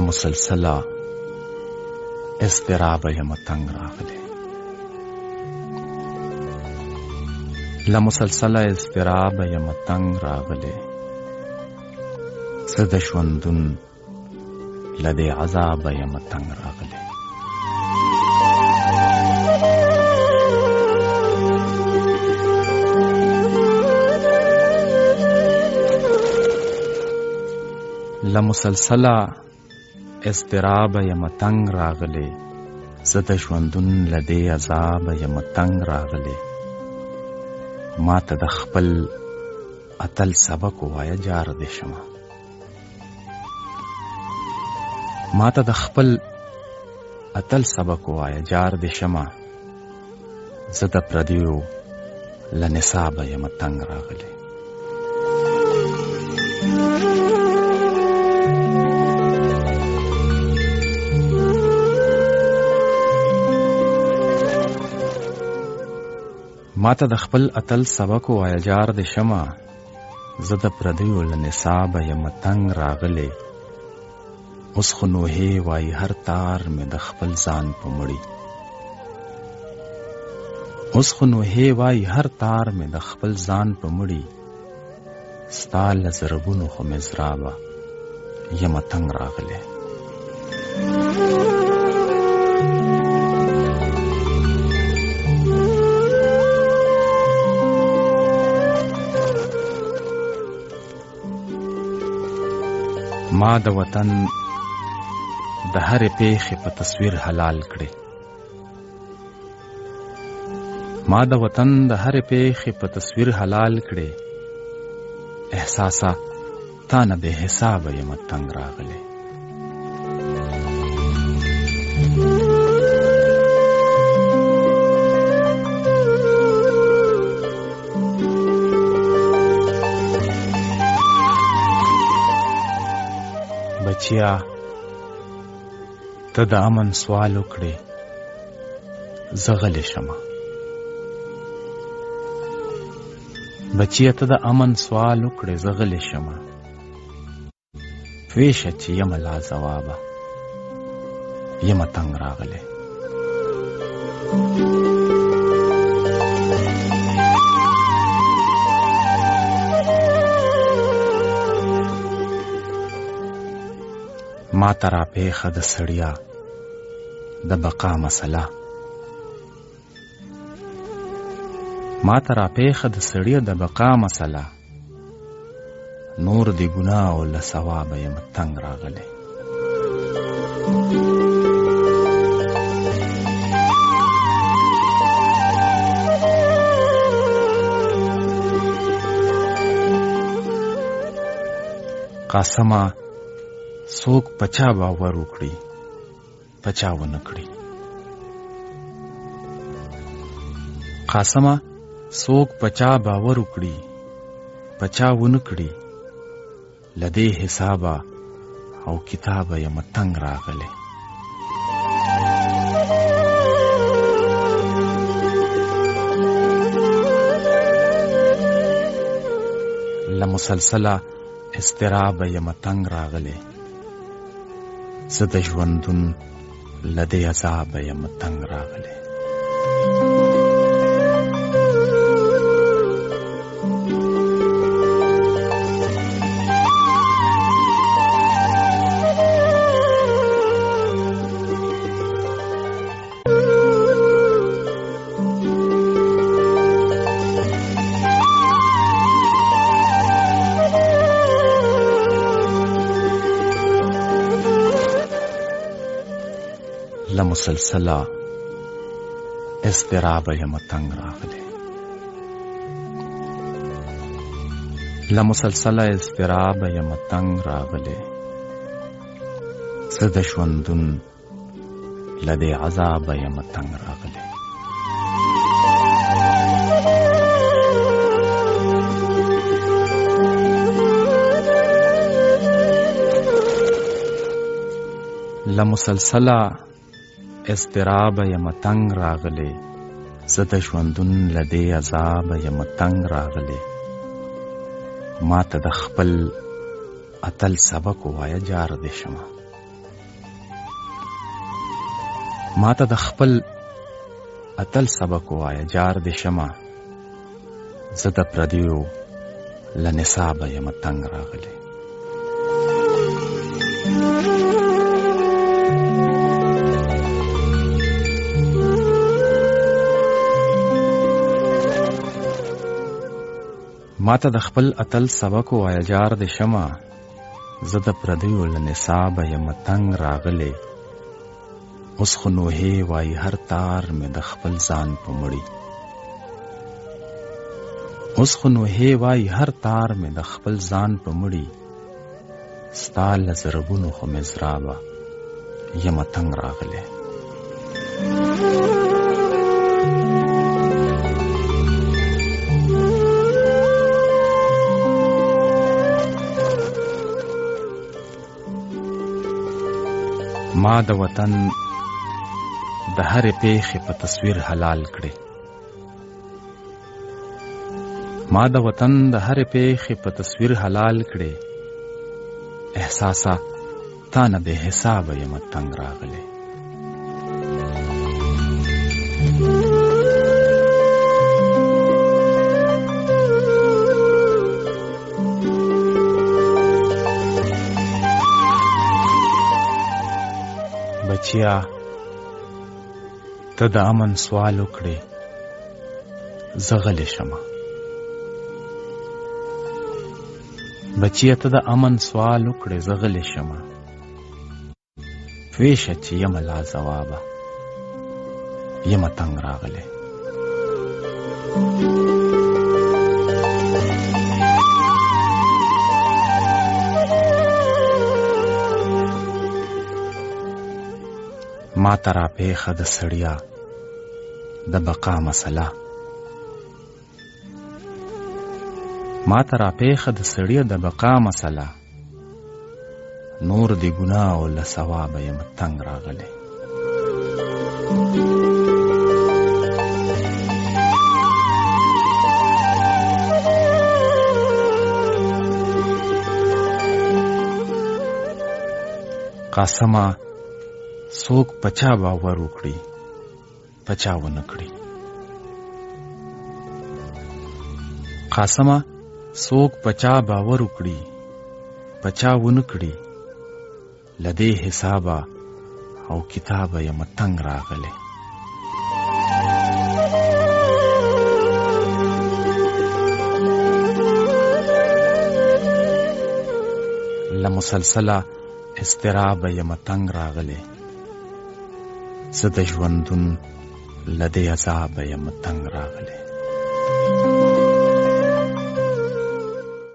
لمسلسله اضطراب یم تنگ راغلی لمسلسله اضطراب یم تنگ راغلی زه د ژوندون له دې عذابه یم تنگ راغلی لمسلسله اضطراب یم تنگ راغلی زه د ژوندون له دې عذابه یم تنگ راغلی ما ته د خپل اتل سبق ووایه جار دې شمه ما ته د خپل اتل سبق ووایه جار دې شمه زه د پردیو له نصابه یم تنگ راغلی ما ته د خپل اتل سبق ووایه جار دې شمه زه د پردیو له نصابه یم تنگ راغلی اوس خو نوحې وایي هر تار مې د خپل ځان په مړي اوس خو نوحې وایي هر تار مې د خپل ځان په مړي ستا له زرګونو خو مزرابه یم تنگ راغلی ما د وطن د هرې پیښې په تصویر حلال کړې ما د وطن د هرې پیښې په تصویر حلال کړې احساسا تا نه بې حسابه یم تنگ راغلی بچیا ته د امن سوال وکړې زه غلی شمه بچیا ته د امن سوال وکړې زه غلی شمه پوه شه چې یم لا ځوابه یم تنگ راغلی ما ته راپېښه د سړیا د بقا مسله ما ته راپېښه د سړیا د بقا مسله نور د ګناه او له ثوابه یم تنگ راغلی قاسمه څوک پچا باور وکړي پچا ونه کړي قاسمه څوک پچا باور وکړي پچا ونه کړي له دې حسابه او کتابه یم تنگ راغلی لمسلسله اضطراب یم تنگ راغلی زه د ژوندون له دې عذابه یم تنگ راغلی لمسلسله اضطراب یم تنگ راغلی لمسلسله اضطراب یم تنگ راغلی زه د ژوندون له دې عذابه یم تنگ راغلی لمسلسله اضطراب یم تنگ راغلی زه د ژوندون له دې عذابه یم تنگ راغلی ما ته د خپل اتل سبق ووایه جار دې شمه ما ته د خپل اتل سبق ووایه جار د شمه زه د پردیو له نصابه یم تنګ راغلی ما ته د خپل اتل سبق ووایه جار د شمه زه د پردیو له نصابه یم تنګ راغلی اوس خو نوحې وایي هر تار مې د خپل ځان په مړي اوس خو نوحې وایي هر تار مې د خپل ځان په مړي ستا له زرګونو خو مزرابه یم تنګ راغلی ما د وطن د هرې پیښې په تصویر حلال کړې ما د وطن د هرې پیښې په تصویر حلال کړې احساسا تا نه بې حسابه یم تنګ راغلی بچیا ته د امن سوال وکړې زه غلی شمه بچیا ته د امن سوال وکړې زه غلی شمه پوه شه چې یم لا ځوابه یم تنګ راغلی ما ته راپېښه د سړیا د بقا مسله ما ته راپېښه د سړیا د بقا مسله نور د ګناه او له ثوابه یم تنګ راغلی قاسمه څوک پچا باور وکړي پچا ونه کړي قاسمه څوک پچا باور وکړي پچا ونه کړي له دې حسابه او کتابه یم تنګ راغلی له مسلسله اضطرابه یم تنګ راغلی زه د ژوندون له دې عذابه یم تنګ راغلی